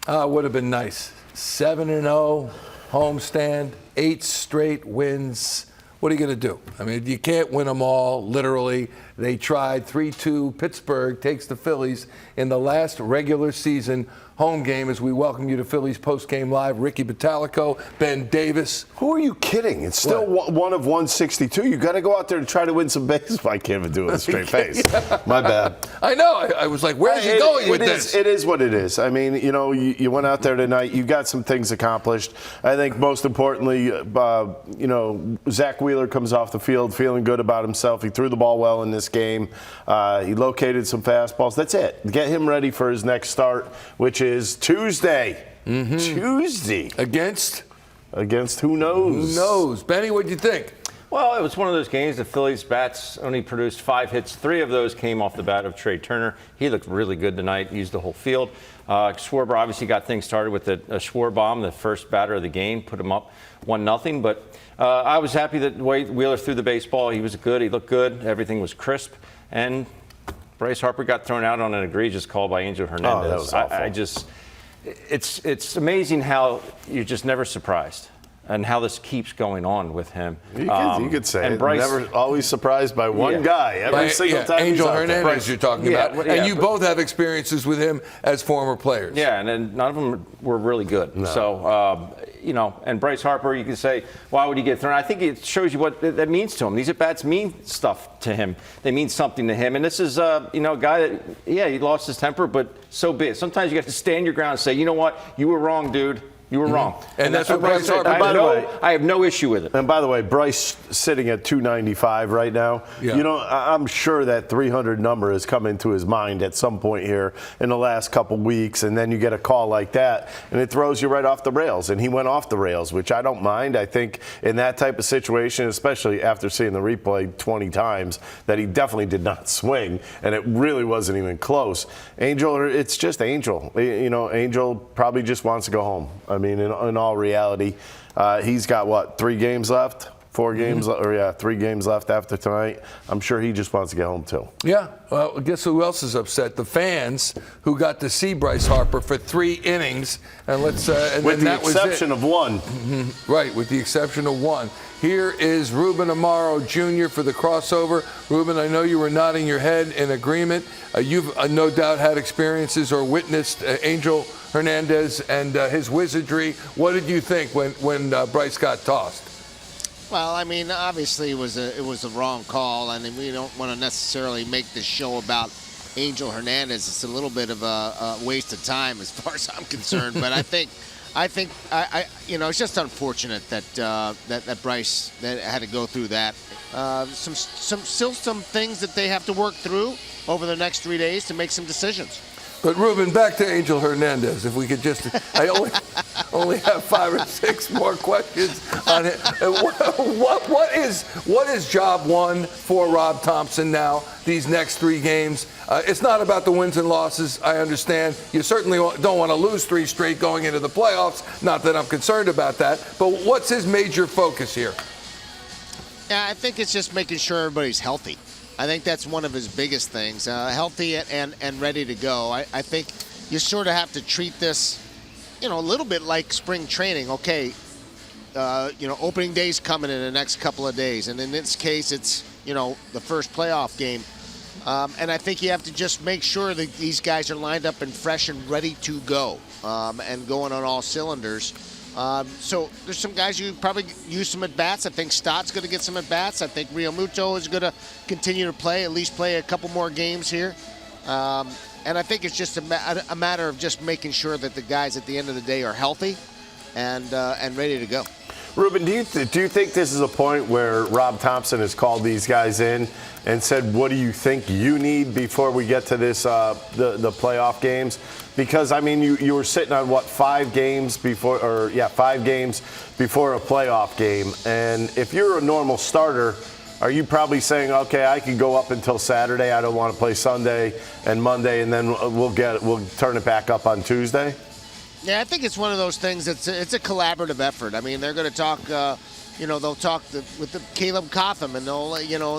Would have been nice. 7-0 homestand, 8 straight wins. What are you going to do? I mean, you can't win them all, literally. They tried 3-2. Pittsburgh takes the Phillies in the last regular season home game as we welcome you to Phillies Postgame Live. Ricky Bottalico, Ben Davis. Who are you kidding? It's still one of 162. You got to go out there and try to win some bases. I can't even do it with a straight face. My bad. I know. I was like, where's he going with this? It is what it is. I mean, you went out there tonight. You got some things accomplished. I think most importantly, Zach Wheeler comes off the field feeling good about himself. He threw the ball well in this game. He located some fastballs. That's it. Get him ready for his next start, which is Tuesday. Mm-hmm. Tuesday. Against who knows? Who knows? Benny, what do you think? Well, it was one of those games. The Phillies bats only produced 5 hits. 3 of those came off the bat of Trey Turner. He looked really good tonight. Used the whole field. Schwarber obviously got things started with a Schwarber bomb, the first batter of the game, put him up 1-0. But I was happy that Wheeler threw the baseball. He was good. He looked good. Everything was crisp. And Bryce Harper got thrown out on an egregious call by Angel Hernandez. Oh, that was awful. It's amazing how you're just never surprised. And how this keeps going on with him. You could say and it. Bryce, Never always surprised by one guy every single time. Angel Hernandez you're talking about. And you both have experiences with him as former players. Yeah, and then none of them were really good. No. So, and Bryce Harper, you can say, why would he get thrown? I think it shows you what that means to him. These at-bats mean stuff to him. They mean something to him. And this is, a guy that, he lost his temper, but so be it. Sometimes you have to stand your ground and say, you know what, you were wrong, dude. You were wrong. And that's what Bryce Harper did. I have no issue with it. And by the way, Bryce sitting at 295 right now. Yeah. I'm sure that 300 number has come into his mind at some point here in the last couple weeks, and then you get a call like that, and it throws you right off the rails. And he went off the rails, which I don't mind. I think in that type of situation, especially after seeing the replay 20 times, that he definitely did not swing, and it really wasn't even close. Angel, it's just Angel. Angel probably just wants to go home. I mean, in all reality, he's got, 3 games left? 4 games, 3 games left after tonight. I'm sure he just wants to get home, too. Yeah. Well, guess who else is upset? The fans who got to see Bryce Harper for 3 innings. And with the exception of one. Mm-hmm. Right, with the exception of one. Here is Ruben Amaro Jr. for the crossover. Ruben, I know you were nodding your head in agreement. You've no doubt had experiences or witnessed Angel Hernandez and his wizardry. What did you think when Bryce got tossed? Well, I mean, obviously it was a wrong call, and we don't want to necessarily make this show about Angel Hernandez. It's a little bit of a waste of time as far as I'm concerned. But I think it's just unfortunate that Bryce had to go through that. Still some things that they have to work through over the next 3 days to make some decisions. But Ruben, back to Angel Hernandez. If we could just, I only have 5 or 6 more questions on it. What is job one for Rob Thomson now? These next 3 games. It's not about the wins and losses. I understand. You certainly don't want to lose 3 straight going into the playoffs. Not that I'm concerned about that. But what's his major focus here? Yeah, I think it's just making sure everybody's healthy. I think that's one of his biggest things, healthy and ready to go. I think you sort of have to treat this, a little bit like spring training. Okay, opening day's coming in the next couple of days, and in this case, it's, the first playoff game. And I think you have to just make sure that these guys are lined up and fresh and ready to go and going on all cylinders. So there's some guys who probably use some at-bats. I think Stott's going to get some at-bats. I think Real Muto is going to continue to play, at least play a couple more games here. And I think it's just a matter of just making sure that the guys at the end of the day are healthy and ready to go. Ruben, do you think this is a point where Rob Thomson has called these guys in and said, what do you think you need before we get to this the playoff games? Because, I mean, you were sitting on, 5 games before, 5 games before a playoff game. And if you're a normal starter, are you probably saying, okay, I can go up until Saturday, I don't want to play Sunday and Monday, and then we'll turn it back up on Tuesday? Yeah, I think it's one of those things. It's a collaborative effort. I mean, they're going to talk. They'll talk with the Caleb Cotham, and they'll,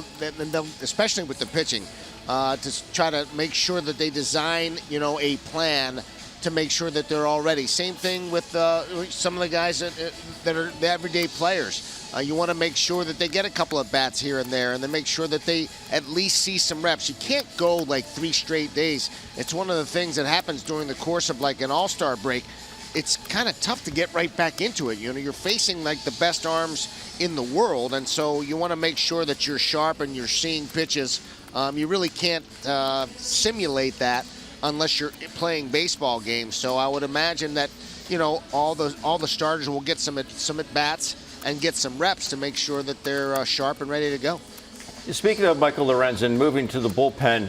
especially with the pitching, to try to make sure that they design, a plan to make sure that they're all ready. Same thing with some of the guys that are the everyday players. You want to make sure that they get a couple of bats here and there, and then make sure that they at least see some reps. You can't go like 3 straight days. It's one of the things that happens during the course of like an all-star break. It's kind of tough to get right back into it. You know, you're facing like the best arms in the world, and so you want to make sure that you're sharp and you're seeing pitches. You really can't simulate that unless you're playing baseball games. So I would imagine that, you know, all the starters will get some at bats and get some reps to make sure that they're sharp and ready to go. Speaking of Michael Lorenzen, moving to the bullpen,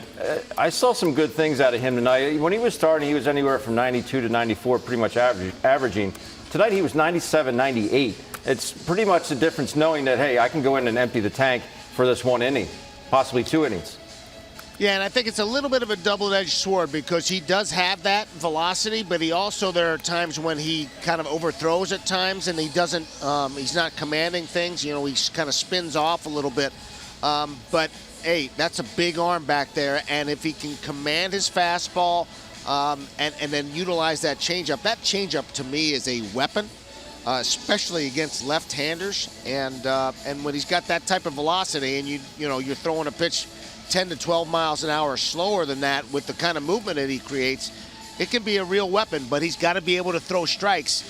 I saw some good things out of him tonight. When he was starting, he was anywhere from 92 to 94, pretty much averaging. Tonight, he was 97, 98. It's pretty much the difference knowing that, hey, I can go in and empty the tank for this 1 inning, possibly 2 innings. Yeah, and I think it's a little bit of a double-edged sword because he does have that velocity, but he also, there are times when he kind of overthrows at times and he doesn't, he's not commanding things. You know, he kind of spins off a little bit. But, hey, that's a big arm back there, and if he can command his fastball and then utilize that changeup to me is a weapon, especially against left-handers. And when he's got that type of velocity and you're throwing a pitch 10 to 12 miles an hour slower than that with the kind of movement that he creates, it can be a real weapon, but he's got to be able to throw strikes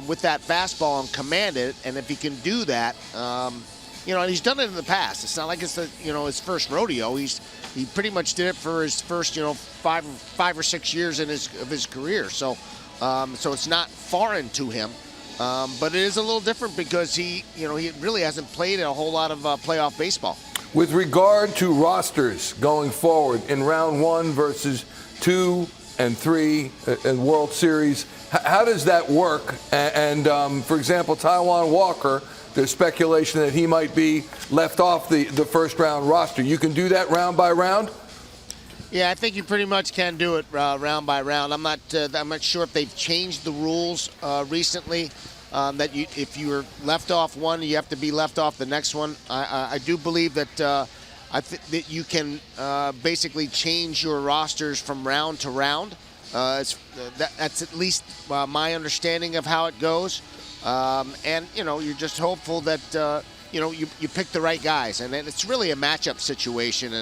with that fastball and command it. And if he can do that, you know, and he's done it in the past. It's not like it's his first rodeo. He pretty much did it for his first 5 or 6 years of his career. So it's not foreign to him. But it is a little different because he really hasn't played a whole lot of playoff baseball. With regard to rosters going forward in round 1 versus 2 and 3 in World Series, how does that work? And for example, Taijuan Walker, there's speculation that he might be left off the first round roster. You can do that round by round? Yeah, I think you pretty much can do it round by round. I'm not sure if they've changed the rules recently. That if you were left off one, you have to be left off the next one. I do believe that that you can basically change your rosters from round to round. That's at least my understanding of how it goes. And you're just hopeful that you pick the right guys, and it's really a matchup situation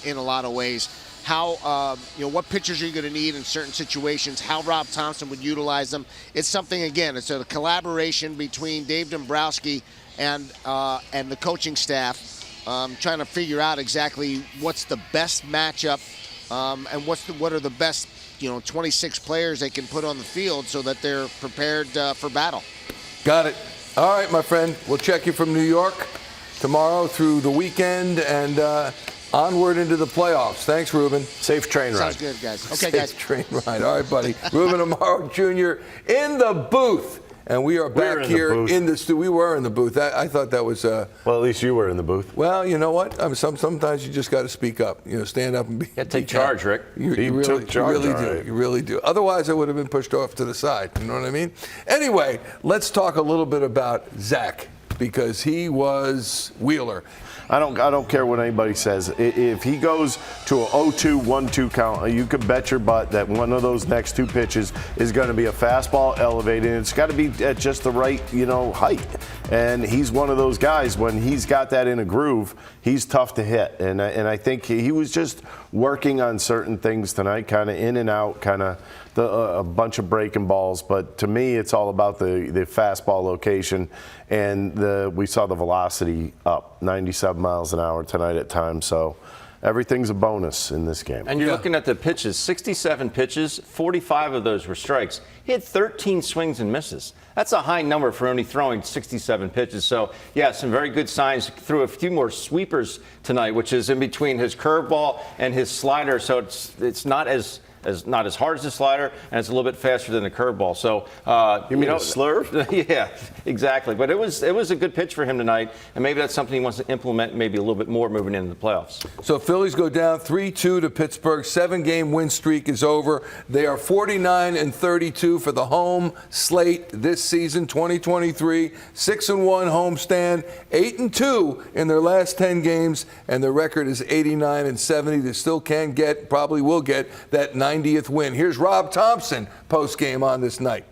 in a lot of ways. How what pitchers are you going to need in certain situations, how Rob Thomson would utilize them. It's something, again, it's a collaboration between Dave Dombrowski and the coaching staff, trying to figure out exactly what's the best matchup and what are the best 26 players they can put on the field so that they're prepared for battle. Got it. All right, my friend. We'll check you from New York tomorrow through the weekend and onward into the playoffs. Thanks, Ruben. Safe train ride. Sounds good, guys. Okay, guys. Safe train ride. All right, buddy. Ruben Amaro Jr. in the booth. And we are back here in the studio. We were in the booth. I thought that was. Well, at least you were in the booth. Well, you know what? Sometimes you just got to speak up. Stand up and be. Yeah, take charge, Rick. You really do. You really do. Otherwise, I would have been pushed off to the side. You know what I mean? Anyway, let's talk a little bit about Zach because he was Wheeler. I don't care what anybody says. If he goes to a 0-2, 1-2 count, you can bet your butt that one of those next 2 pitches is going to be a fastball elevated. It's got to be at just the right, height. And he's one of those guys, when he's got that in a groove, he's tough to hit. And I think he was just working on certain things tonight, kind of in and out, kind of a bunch of breaking balls. But to me, it's all about the fastball location. And we saw the velocity up 97 miles an hour tonight at times. So everything's a bonus in this game. And you're looking at the pitches, 67 pitches, 45 of those were strikes. He had 13 swings and misses. That's a high number for only throwing 67 pitches. So, yeah, some very good signs. Threw a few more sweepers tonight, which is in between his curveball and his slider. So it's not as hard as the slider, and it's a little bit faster than the curveball. So you mean a slurve? Yeah, exactly. But it was a good pitch for him tonight, and maybe that's something he wants to implement maybe a little bit more moving into the playoffs. So Phillies go down 3-2 to Pittsburgh. 7-game win streak is over. They are 49-32 for the home slate this season, 2023. 6-1 homestand, 8-2 in their last 10 games, and their record is 89-70. They still can get, probably will get that 90 90th win. Here's Rob Thomson post-game on this night.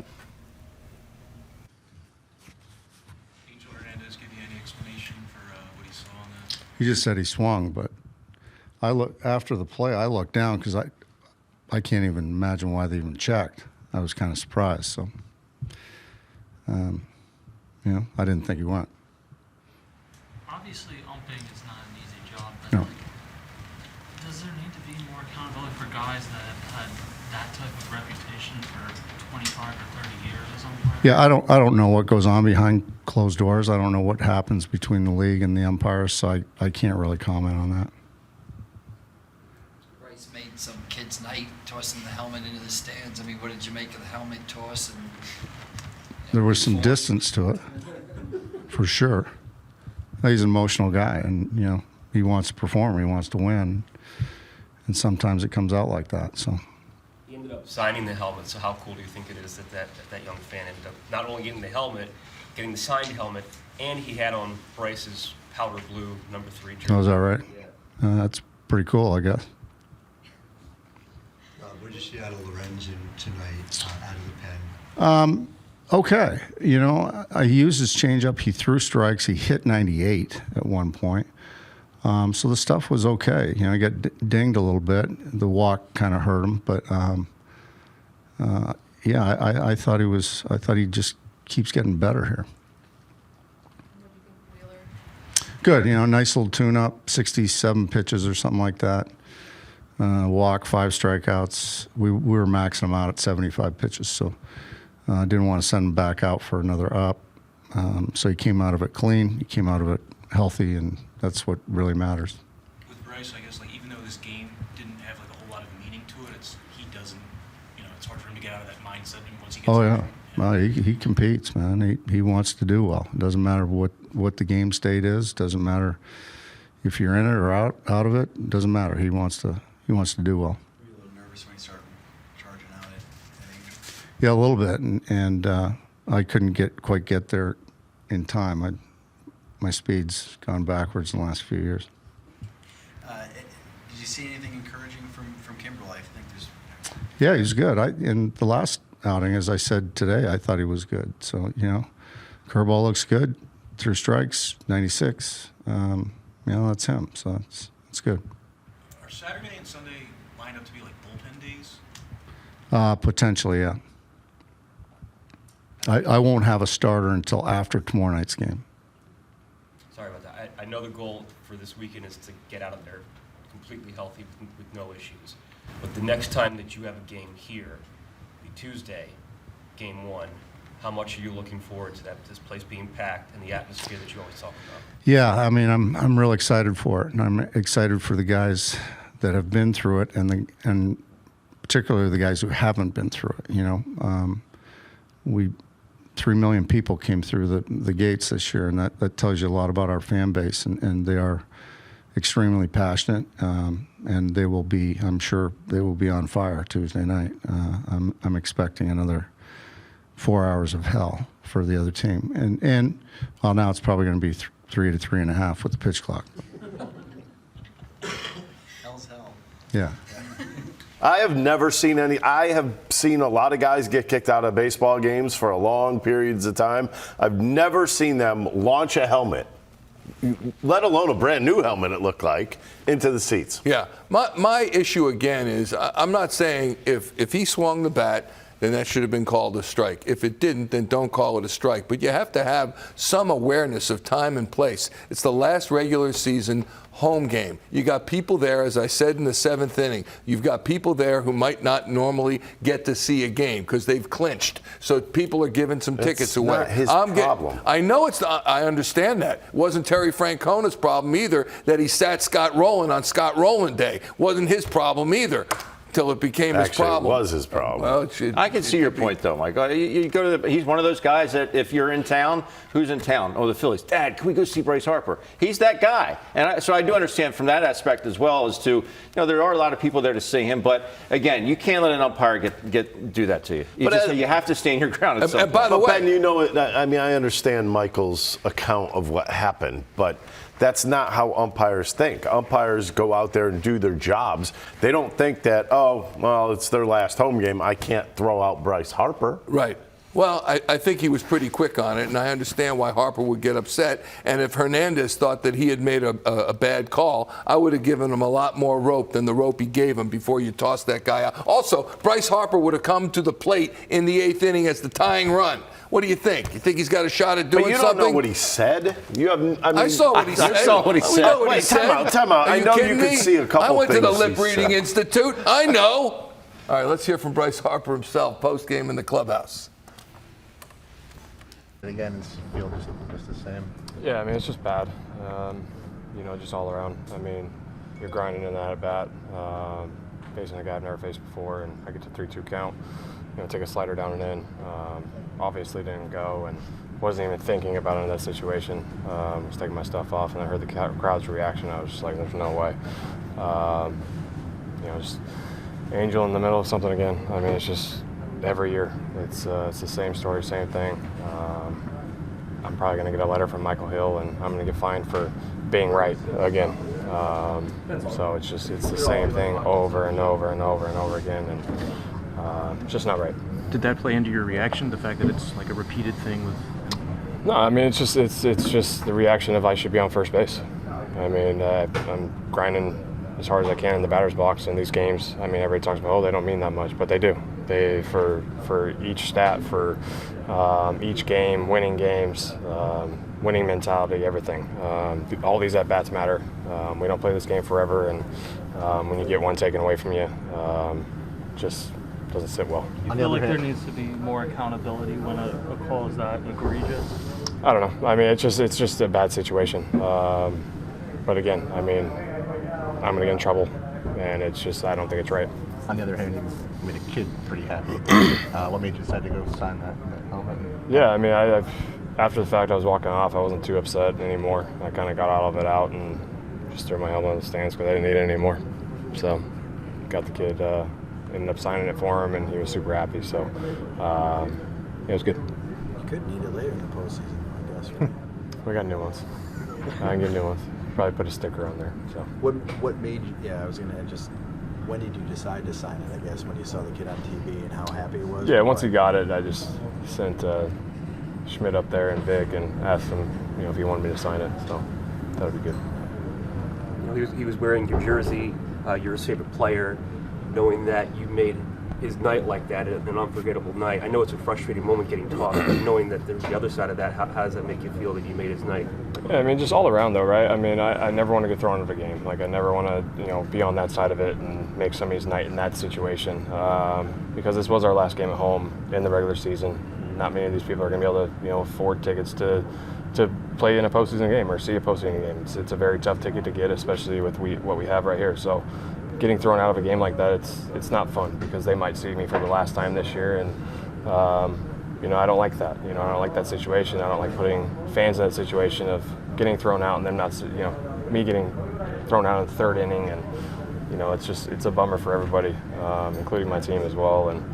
Angel Hernandez give you any explanation for what he saw on that? He just said he swung, but after the play, I looked down because I can't even imagine why they even checked. I was kind of surprised. So, I didn't think he went. Obviously, umping is not an easy job, but No. does there need to be more accountability for guys that have had that type of reputation for 25 or 30 years as umpire? Yeah, I don't know what goes on behind closed doors. I don't know what happens between the league and the umpires, so I can't really comment on that. Bryce made some kid's night tossing the helmet into the stands. I mean, what did you make of the helmet toss? And There was some distance to it, for sure. He's an emotional guy, and he wants to perform. He wants to win, and sometimes it comes out like that. So. He ended up signing the helmet, so how cool do you think it is that that young fan ended up not only getting the helmet, getting the signed helmet, and he had on Bryce's powder blue number 3 jersey? Oh, is that right? Yeah. That's pretty cool, I guess. What did you see out of Lorenzen tonight, out of the pen? Okay. He used his changeup. He threw strikes. He hit 98 at one point. So the stuff was okay. He got dinged a little bit. The walk kind of hurt him, but I thought he just keeps getting better here. Good. Nice little tune-up, 67 pitches or something like that. Walk, 5 strikeouts. We were maxing him out at 75 pitches, so didn't want to send him back out for another up. So he came out of it clean. He came out of it healthy, and that's what really matters. With Bryce, I guess, even though this game didn't have a whole lot of meaning to it, he doesn't, it's hard for him to get out of that mindset once he gets Oh, in yeah. there. Well, he competes, man. He wants to do well. It doesn't matter what the game state is. Doesn't matter if you're in it or out of it. It doesn't matter. He wants to do well. Were you a little nervous when you started charging out at Angel? Yeah, a little bit, and I couldn't quite get there in time. My speed's gone backwards in the last few years. Did you see anything encouraging from Kimbrel? I think there's. Yeah, he's good. In the last outing, as I said today, I thought he was good. So curveball looks good. Threw strikes, 96. That's him. So it's good. Are Saturday and Sunday lined up to be like bullpen days? Potentially, yeah. I won't have a starter until after tomorrow night's game. Sorry about that. I know the goal for this weekend is to get out of there completely healthy with no issues. But the next time that you have a game here, be Tuesday, game 1, how much are you looking forward to this place being packed and the atmosphere that you always talk about? Yeah, I mean, I'm real excited for it, and I'm excited for the guys that have been through it, and particularly the guys who haven't been through it. 3 million people came through the gates this year, and that tells you a lot about our fan base, and they are extremely passionate, and they will be, I'm sure, they will be on fire Tuesday night. I'm expecting another 4 hours of hell for the other team, and well, now it's probably going to be 3 to 3.5 with the pitch clock. Hell's hell. Yeah. I have never seen I have seen a lot of guys get kicked out of baseball games for long periods of time. I've never seen them launch a helmet, let alone a brand new helmet, it looked like, into the seats. Yeah. My issue again is I'm not saying if he swung the bat, then that should have been called a strike. If it didn't, then don't call it a strike. But you have to have some awareness of time and place. It's the last regular season home game. You got people there, as I said in the 7th inning, you've got people there who might not normally get to see a game because they've clinched. So people are giving some tickets away. Not his problem. I know it's not, I understand that. It wasn't Terry Francona's problem either that he sat Scott Rowland on Scott Rowland Day. Wasn't his problem either. Till it became his problem. Actually, it was his problem. Well, I can see your point, though, Mike. You go to he's one of those guys that if you're in town, who's in town? Oh, the Phillies. Dad, can we go see Bryce Harper? He's that guy. And so I do understand from that aspect as well as to, there are a lot of people there to see him. But, again, you can't let an umpire do that to you. You have to stand your ground at some point. By the way, Ben, I understand Michael's account of what happened, but that's not how umpires think. Umpires go out there and do their jobs. They don't think that, oh, well, it's their last home game. I can't throw out Bryce Harper. Right. Well, I think he was pretty quick on it, and I understand why Harper would get upset. And if Hernandez thought that he had made a bad call, I would have given him a lot more rope than the rope he gave him before you tossed that guy out. Also, Bryce Harper would have come to the plate in the 8th inning as the tying run. What do you think? You think he's got a shot at doing something? But you don't know what he said. I saw what he said. I saw what he said. Wait, time out. I know you could see a couple things. I went to the Lip he Reading said. Institute. I know. All right, let's hear from Bryce Harper himself post-game in the clubhouse. Again, it's feel just the same. Yeah, I mean, it's just bad. Just all around. I mean, you're grinding in that at bat, facing a guy I've never faced before, and I get to 3-2 count. Take a slider down and in. Obviously didn't go, and wasn't even thinking about it in that situation. Was taking my stuff off, and I heard the crowd's reaction. I was just like, "There's no way." Just Angel in the middle of something again. I mean, it's just every year. It's the same story, same thing. I'm probably going to get a letter from Michael Hill, and I'm going to get fined for being right again. So it's the same thing over and over and over and over again, and it's just not right. Did that play into your reaction? The fact that it's like a repeated thing with? No, I mean it's just the reaction of I should be on first base. I mean I'm grinding as hard as I can in the batter's box in these games. I mean everybody talks about they don't mean that much, but they do. They for each stat, for each game, winning games, winning mentality, everything. All these at bats matter. We don't play this game forever, and when you get one taken away from you, just doesn't sit well. You feel like there needs to be more accountability when a call is that egregious? I don't know. I mean, it's just a bad situation. But again, I mean, I'm gonna get in trouble, and it's just I don't think it's right. On the other hand, you made a kid pretty happy. What made you decide to go sign that helmet? Yeah, I mean, after the fact I was walking off, I wasn't too upset anymore. I kind of got all of it out and just threw my helmet in the stands because I didn't need it anymore. So, got the kid. Ended up signing it for him, and he was super happy. So, it was good. You could need it later in the postseason, I guess. Right? We got new ones. I can get new ones. Probably put a sticker on there. So. What made you? Yeah, I was gonna just. When did you decide to sign it? I guess when you saw the kid on TV and how happy he was. Yeah, once he got it, I just sent Schmidt up there and Vic and asked him, if he wanted me to sign it. So that would be good. He was wearing your jersey. You're his favorite player. Knowing that you made his night like that, an unforgettable night. I know it's a frustrating moment getting tossed, but knowing that there's the other side of that, how does that make you feel that you made his night? Yeah, I mean, just all around though, right? I mean, I never want to get thrown out of a game. Like, I never want to, be on that side of it and make somebody's night in that situation. Because this was our last game at home in the regular season. Not many of these people are going to be able to, afford tickets to play in a postseason game or see a postseason game. It's a very tough ticket to get, especially with what we have right here. So, getting thrown out of a game like that, it's not fun because they might see me for the last time this year, and I don't like that. I don't like that situation. I don't like putting fans in that situation of getting thrown out and them not, me getting thrown out in the 3rd inning, and it's a bummer for everybody, including my team as well. And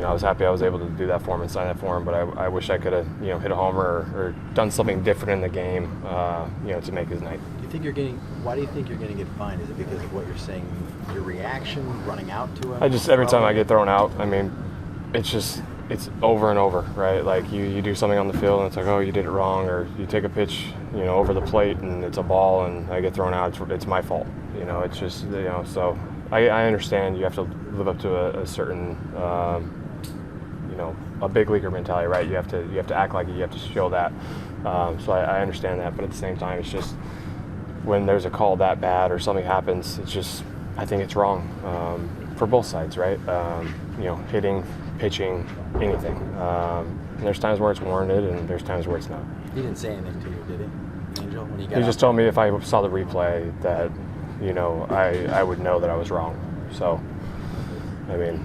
I was happy I was able to do that for him and sign that for him, but I wish I could have hit a homer or done something different in the game, to make his night. Why do you think you're going to get fined? Is it because of what you're saying, your reaction, running out to him? Every time I get thrown out, I mean, it's over and over, right? Like you do something on the field and it's like, oh, you did it wrong, or you take a pitch, over the plate and it's a ball and I get thrown out. It's my fault, It's just, so I understand you have to live up to a certain, a big leaguer mentality, right? You have to act like it. You have to show that. So I understand that, but at the same time, it's just. When there's a call that bad or something happens, I think it's wrong for both sides, right? Hitting, pitching, anything. And there's times where it's warranted and there's times where it's not. He didn't say anything to you, did he, Angel? When he just told me if I saw the replay that, I would know that I was wrong. So, I mean,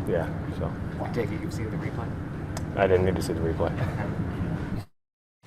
yeah, so. I take it you've seen the replay? I didn't need to see the replay.